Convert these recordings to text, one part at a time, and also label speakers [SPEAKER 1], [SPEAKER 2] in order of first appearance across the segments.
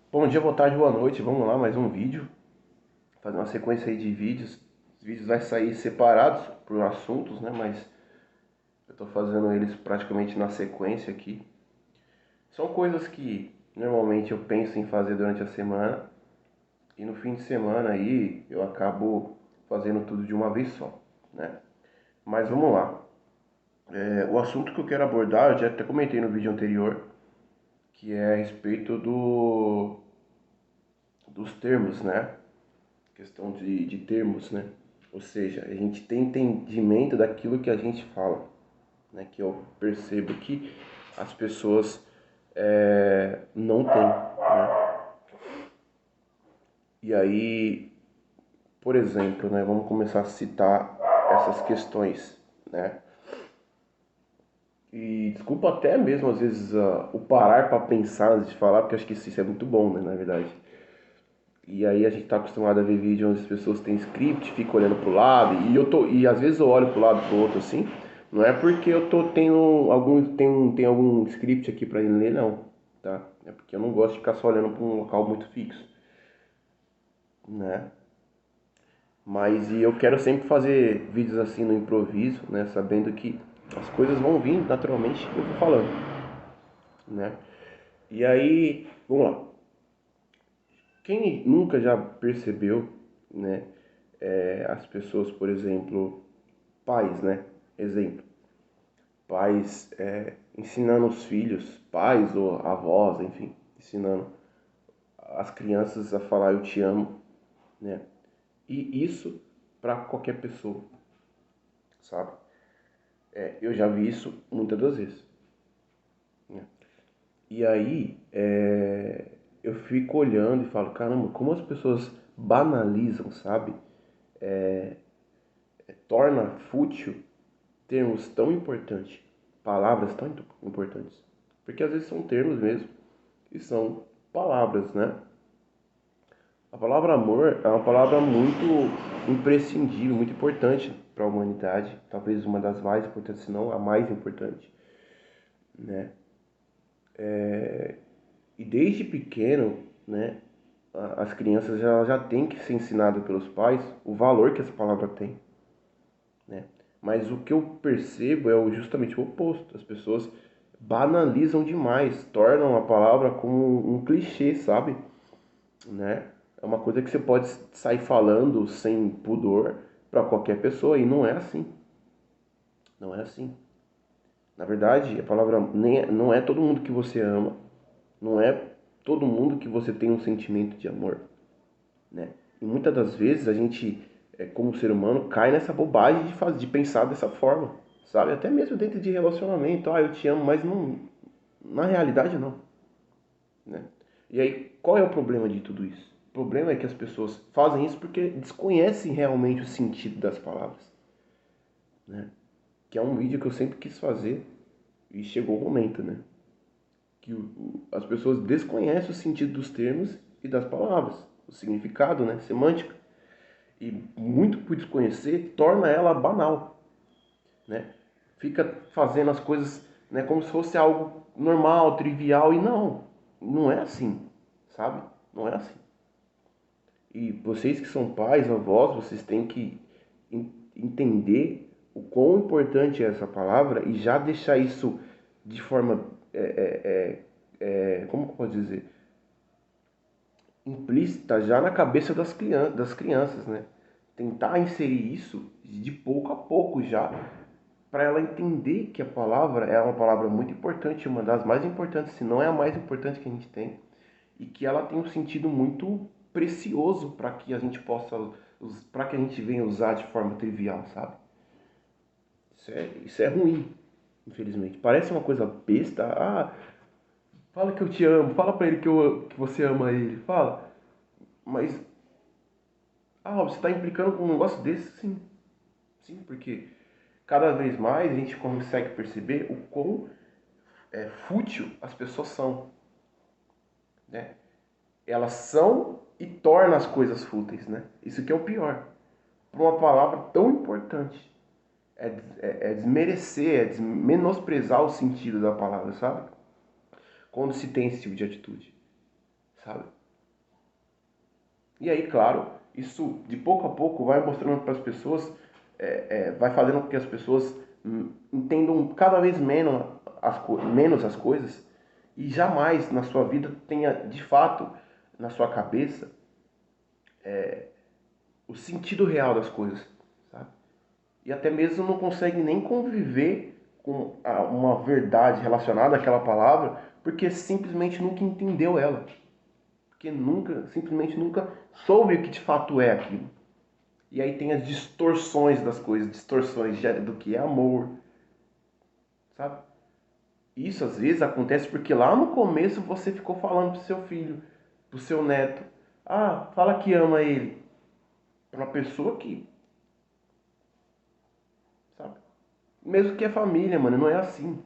[SPEAKER 1] Bom dia, boa tarde, boa noite. Vamos lá, mais um vídeo. Fazer uma sequência aí de vídeos. Os vídeos vai sair separados por assuntos, né? Mas eu tô fazendo eles praticamente na sequência aqui. São coisas que normalmente eu penso em fazer durante a semana e no fim de semana aí eu acabo fazendo tudo de uma vez só, né? Mas vamos lá. O assunto que eu quero abordar, eu já até comentei no vídeo anterior, que é a respeito dos termos, né? Questão de termos, né? Ou seja, a gente tem entendimento daquilo que a gente fala, né? Que eu percebo que as pessoas não têm, né? E aí, por exemplo, né? Vamos começar a citar essas questões, né? E desculpa até mesmo às vezes o parar para pensar antes de falar, porque acho que isso é muito bom, né? Na verdade. E aí a gente tá acostumado a ver vídeo onde as pessoas têm script, ficam olhando pro lado, e às vezes eu olho pro lado pro outro assim, não é porque eu tô tem algum script aqui para ler não, tá? É porque eu não gosto de ficar só olhando para um local muito fixo, né? Mas e eu quero sempre fazer vídeos assim no improviso, né, sabendo que as coisas vão vir naturalmente, eu vou falando, né? E aí, vamos lá. Quem nunca já percebeu, né, as pessoas, por exemplo, pais, né? Exemplo, pais ensinando os filhos, pais ou avós, enfim, ensinando as crianças a falar eu te amo, né? E isso para qualquer pessoa, sabe? Eu já vi isso muitas das vezes, né? E aí eu fico olhando e falo, caramba, como as pessoas banalizam, sabe? Torna fútil termos tão importantes, palavras tão importantes. Porque às vezes são termos mesmo, e são palavras, né? A palavra amor é uma palavra muito imprescindível, muito importante para a humanidade, talvez uma das mais importantes, se não a mais importante, né? E desde pequeno, né, as crianças já têm que ser ensinadas pelos pais o valor que essa palavra tem, né? Mas o que eu percebo é justamente o oposto. As pessoas banalizam demais, tornam a palavra como um clichê, sabe? Né? É uma coisa que você pode sair falando sem pudor para qualquer pessoa e não é assim. Não é assim. Na verdade, a palavra não é todo mundo que você ama, não é todo mundo que você tem um sentimento de amor, né? E muitas das vezes a gente, como ser humano, cai nessa bobagem de pensar dessa forma, sabe? Até mesmo dentro de relacionamento, eu te amo, mas não, na realidade não, né? E aí, qual é o problema de tudo isso? O problema é que as pessoas fazem isso porque desconhecem realmente o sentido das palavras, né? Que é um vídeo que eu sempre quis fazer e chegou o momento, né? Que as pessoas desconhecem o sentido dos termos e das palavras, o significado, né? Semântica. E muito por desconhecer, torna ela banal, né? Fica fazendo as coisas, né, como se fosse algo normal, trivial, e não é assim, sabe? Não é assim. E vocês que são pais, avós, vocês têm que entender o quão importante é essa palavra e já deixar isso de forma, como que eu posso dizer, implícita já na cabeça das crianças, né? Tentar inserir isso de pouco a pouco já, para ela entender que a palavra é uma palavra muito importante, uma das mais importantes, se não é a mais importante que a gente tem, e que ela tem um sentido muito precioso para que a gente possa, para que a gente venha usar de forma trivial, sabe? Isso é ruim, infelizmente. Parece uma coisa besta. Fala que eu te amo, fala pra ele que você ama ele, fala. Mas, você tá implicando com um negócio desse? Sim, sim, porque cada vez mais a gente consegue perceber o quão fútil as pessoas são, né? Elas são e tornam as coisas fúteis, né? Isso que é o pior. Por uma palavra tão importante. É desmerecer, menosprezar o sentido da palavra, sabe? Quando se tem esse tipo de atitude, sabe? E aí, claro, isso de pouco a pouco vai mostrando para as pessoas, vai fazendo com que as pessoas entendam cada vez menos as coisas e jamais na sua vida tenha de fato na sua cabeça o sentido real das coisas, sabe? E até mesmo não consegue nem conviver com uma verdade relacionada àquela palavra, porque simplesmente nunca entendeu ela, porque simplesmente nunca soube o que de fato é aquilo. E aí tem as distorções das coisas, distorções do que é amor, sabe? Isso às vezes acontece porque lá no começo você ficou falando pro seu filho, pro seu neto, ah, fala que ama ele, pra uma pessoa que, sabe? Mesmo que é família, mano, não é assim.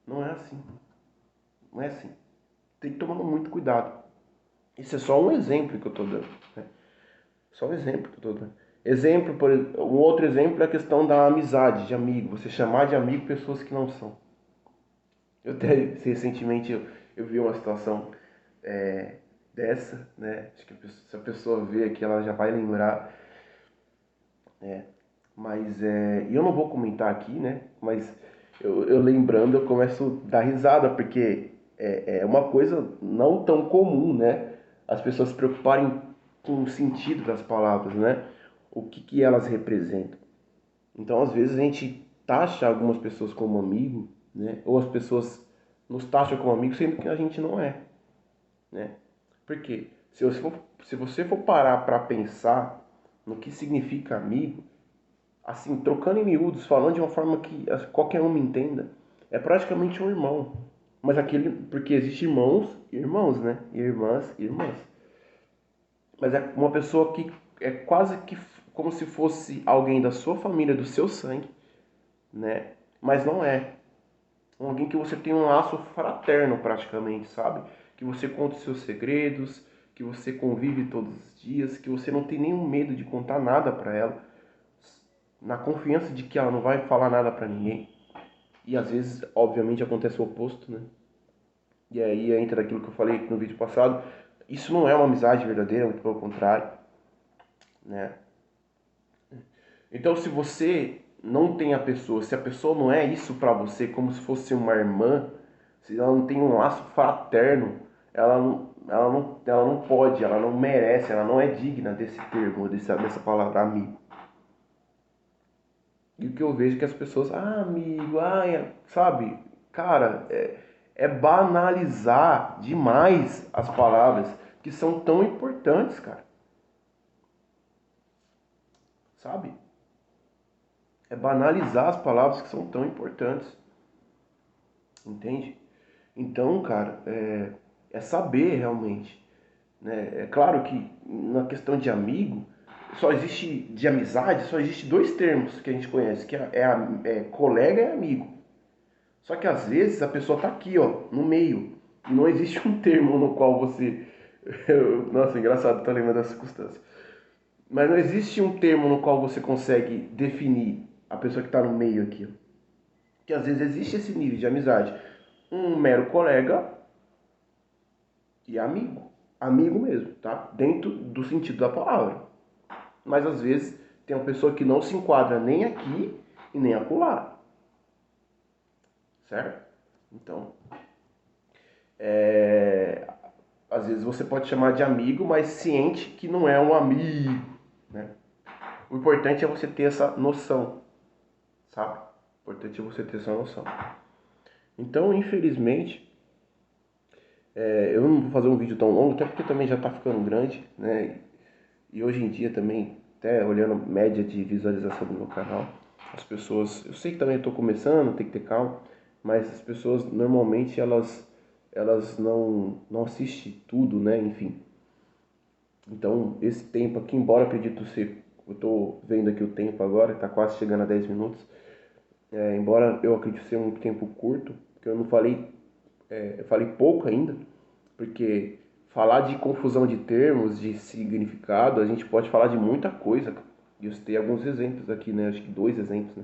[SPEAKER 1] Não é assim. Não é assim. Tem que tomar muito cuidado. Isso é só um exemplo que eu tô dando, né? Só um exemplo que eu tô dando. Um outro exemplo é a questão da amizade, de amigo. Você chamar de amigo pessoas que não são. Eu até recentemente eu vi uma situação dessa, né? Acho que se a pessoa ver aqui, ela já vai lembrar. Mas e eu não vou comentar aqui, né? Mas eu lembrando, eu começo a dar risada, porque é uma coisa não tão comum, né? As pessoas se preocuparem com o sentido das palavras, né? O que elas representam. Então, às vezes, a gente taxa algumas pessoas como amigo, né? Ou as pessoas nos taxam como amigo, sendo que a gente não é, né? Por quê? Se você for parar para pensar no que significa amigo, assim, trocando em miúdos, falando de uma forma que qualquer um me entenda, é praticamente um irmão. Mas aquele, porque existe irmãos e irmãos, né? E irmãs e irmãs. Mas é uma pessoa que é quase que como se fosse alguém da sua família, do seu sangue, né? Mas não é. Alguém que você tem um laço fraterno praticamente, sabe? Que você conta os seus segredos, que você convive todos os dias, que você não tem nenhum medo de contar nada para ela, na confiança de que ela não vai falar nada para ninguém. E às vezes, obviamente, acontece o oposto, né? E aí entra aquilo que eu falei no vídeo passado. Isso não é uma amizade verdadeira, muito pelo contrário, né? Então, se você não tem a pessoa, se a pessoa não é isso pra você, como se fosse uma irmã, se ela não tem um laço fraterno, ela não pode, ela não merece, ela não é digna desse termo, dessa palavra amigo. E o que eu vejo é que as pessoas, amigo, sabe? Cara, é banalizar demais as palavras que são tão importantes, cara. Sabe? É banalizar as palavras que são tão importantes. Entende? Então, cara, é saber realmente, né? É claro que na questão de amigo, de amizade, só existe dois termos que a gente conhece, que é colega e amigo. Só que às vezes a pessoa tá aqui, ó, no meio. E não existe um termo no qual você. Nossa, engraçado, tá lembrando da circunstância. Mas não existe um termo no qual você consegue definir a pessoa que está no meio aqui. Que às vezes existe esse nível de amizade. Um mero colega e amigo. Amigo mesmo, tá? Dentro do sentido da palavra. Mas às vezes tem uma pessoa que não se enquadra nem aqui e nem acolá. Certo? Então, às vezes você pode chamar de amigo, mas ciente que não é um amigo, né? O importante é você ter essa noção, sabe? O importante é você ter essa noção. Então, infelizmente, eu não vou fazer um vídeo tão longo, até porque também já está ficando grande, né? E hoje em dia também, até olhando a média de visualização do meu canal, as pessoas, eu sei que também estou começando, tem que ter calma, mas as pessoas normalmente elas não assistem tudo, né? Enfim. Então, esse tempo aqui, embora acredito ser, eu estou vendo aqui o tempo agora, está quase chegando a 10 minutos, embora eu acredite ser um tempo curto, porque eu não falei, eu falei pouco ainda, porque falar de confusão de termos, de significado, a gente pode falar de muita coisa. E eu citei alguns exemplos aqui, né? Acho que dois exemplos, né?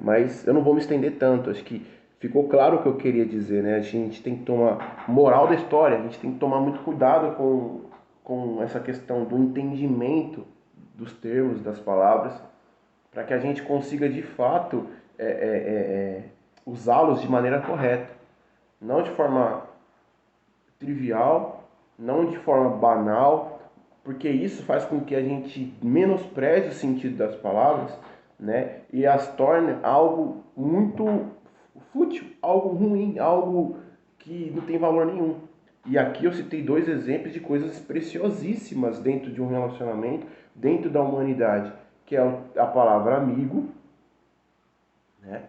[SPEAKER 1] Mas eu não vou me estender tanto. Acho que ficou claro o que eu queria dizer, né? A gente tem que tomar, moral da história, a gente tem que tomar muito cuidado com essa questão do entendimento dos termos, das palavras, para que a gente consiga de fato usá-los de maneira correta, não de forma trivial, não de forma banal, porque isso faz com que a gente menospreze o sentido das palavras, né? E as torne algo muito fútil, algo ruim, algo que não tem valor nenhum. E aqui eu citei dois exemplos de coisas preciosíssimas dentro de um relacionamento, dentro da humanidade, que é a palavra amigo, né?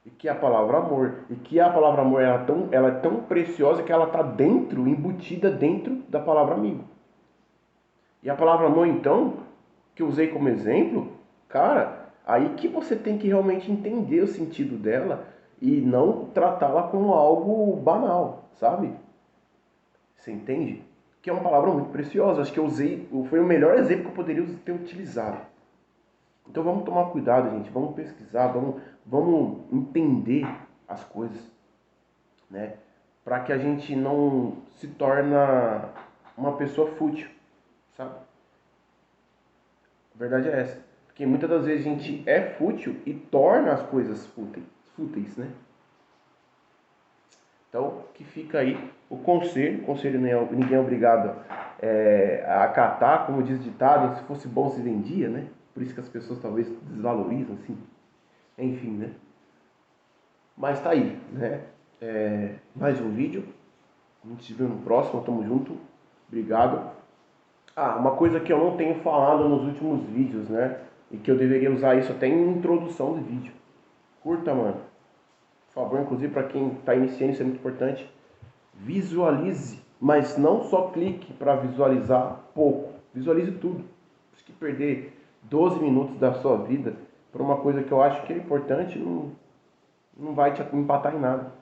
[SPEAKER 1] E que é a palavra amor. E que a palavra amor ela é tão preciosa que ela está dentro, embutida dentro da palavra amigo. E a palavra amor, então, que eu usei como exemplo, cara, aí que você tem que realmente entender o sentido dela e não tratá-la como algo banal, sabe? Você entende? Que é uma palavra muito preciosa. Acho que eu usei, foi o melhor exemplo que eu poderia ter utilizado. Então vamos tomar cuidado, gente. Vamos pesquisar, vamos entender as coisas, né? Para que a gente não se torne uma pessoa fútil, sabe? A verdade é essa. Porque muitas das vezes a gente é fútil e torna as coisas fúteis, né? Então, que fica aí o conselho ninguém é obrigado a acatar, como diz o ditado, se fosse bom se vendia, né? Por isso que as pessoas talvez desvalorizam, assim. Enfim, né? Mas tá aí, né? Mais um vídeo. A gente se vê no próximo, tamo junto. Obrigado. Ah, uma coisa que eu não tenho falado nos últimos vídeos, né? E que eu deveria usar isso até em introdução do vídeo. Curta, mano. Por favor, inclusive para quem está iniciando, isso é muito importante. Visualize, mas não só clique para visualizar pouco. Visualize tudo. Se que perder 12 minutos da sua vida por uma coisa que eu acho que é importante, não vai te empatar em nada.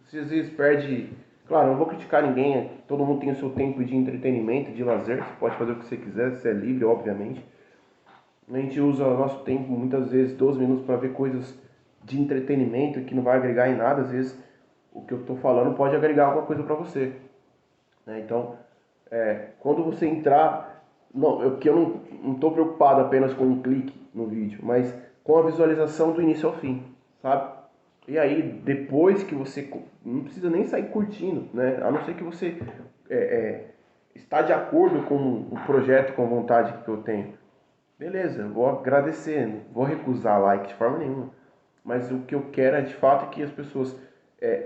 [SPEAKER 1] Você às vezes perde. Claro, não vou criticar ninguém, todo mundo tem o seu tempo de entretenimento, de lazer, você pode fazer o que você quiser, você é livre, obviamente. A gente usa o nosso tempo, muitas vezes, 12 minutos para ver coisas de entretenimento que não vai agregar em nada. Às vezes, o que eu estou falando pode agregar alguma coisa para você, né? Então, quando você entrar, que eu não estou preocupado apenas com um clique no vídeo, mas com a visualização do início ao fim, sabe? E aí, depois que você, não precisa nem sair curtindo, né? A não ser que você está de acordo com o projeto, com a vontade que eu tenho. Beleza, vou agradecer, não vou recusar like de forma nenhuma. Mas o que eu quero é de fato que as pessoas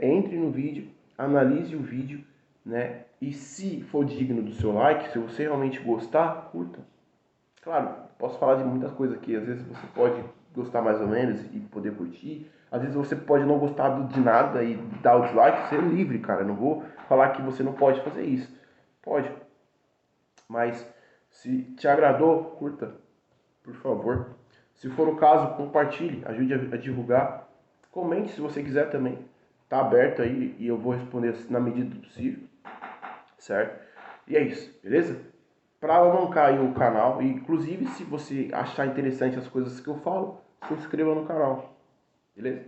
[SPEAKER 1] entrem no vídeo, analise o vídeo, né? E se for digno do seu like, se você realmente gostar, curta. Claro, posso falar de muitas coisas aqui. Às vezes você pode gostar mais ou menos e poder curtir. Às vezes você pode não gostar de nada e dar o dislike. Você é livre, cara. Eu não vou falar que você não pode fazer isso. Pode. Mas se te agradou, curta, por favor. Se for o caso, compartilhe, ajude a divulgar. Comente se você quiser também. Tá aberto aí e eu vou responder na medida do possível, certo? E é isso, beleza? Para alavancar aí o canal, e inclusive se você achar interessante as coisas que eu falo, se inscreva no canal, beleza?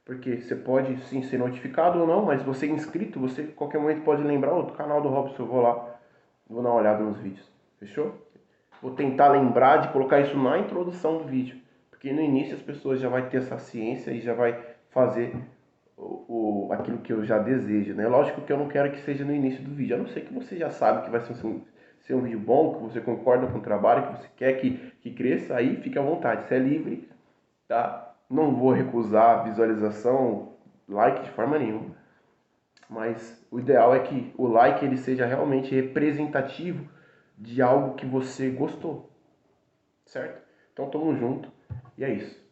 [SPEAKER 1] Porque você pode sim ser notificado ou não, mas você é inscrito, você em qualquer momento pode lembrar, do canal do Robson, eu vou lá, vou dar uma olhada nos vídeos, fechou? Vou tentar lembrar de colocar isso na introdução do vídeo, porque no início as pessoas já vão ter essa ciência e já vai fazer aquilo que eu já desejo, né? Lógico que eu não quero que seja no início do vídeo, a não ser que você já sabe que vai ser um vídeo bom, que você concorda com o trabalho, que você quer que cresça, aí fique à vontade, você é livre, tá? Não vou recusar visualização, like de forma nenhuma, mas o ideal é que o like ele seja realmente representativo de algo que você gostou, certo? Então tamo junto e é isso.